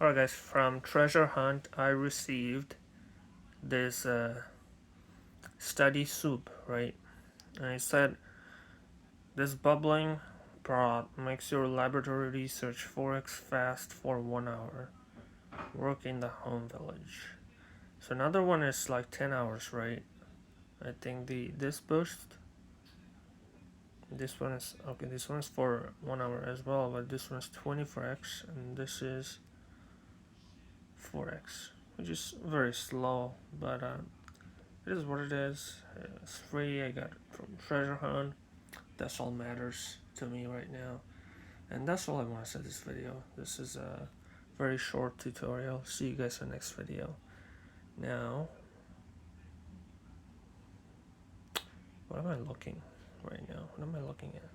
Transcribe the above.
Alright guys, from Treasure Hunt I received this study soup, right? And it said this bubbling broth makes your laboratory research 4x fast for 1 hour. Work in the home village. So another one is like 10 hours, right? I think this boost, this one is okay. This one is for 1 hour as well, but this one is 24x, and this is 4x, which is very slow. But it is what it is. It's free. I got it from Treasure Hunt. That's all matters to me right now, and that's all I want to say this video. This is a very short tutorial. See you guys in the next video. Now, what am I looking right now? What am I looking at?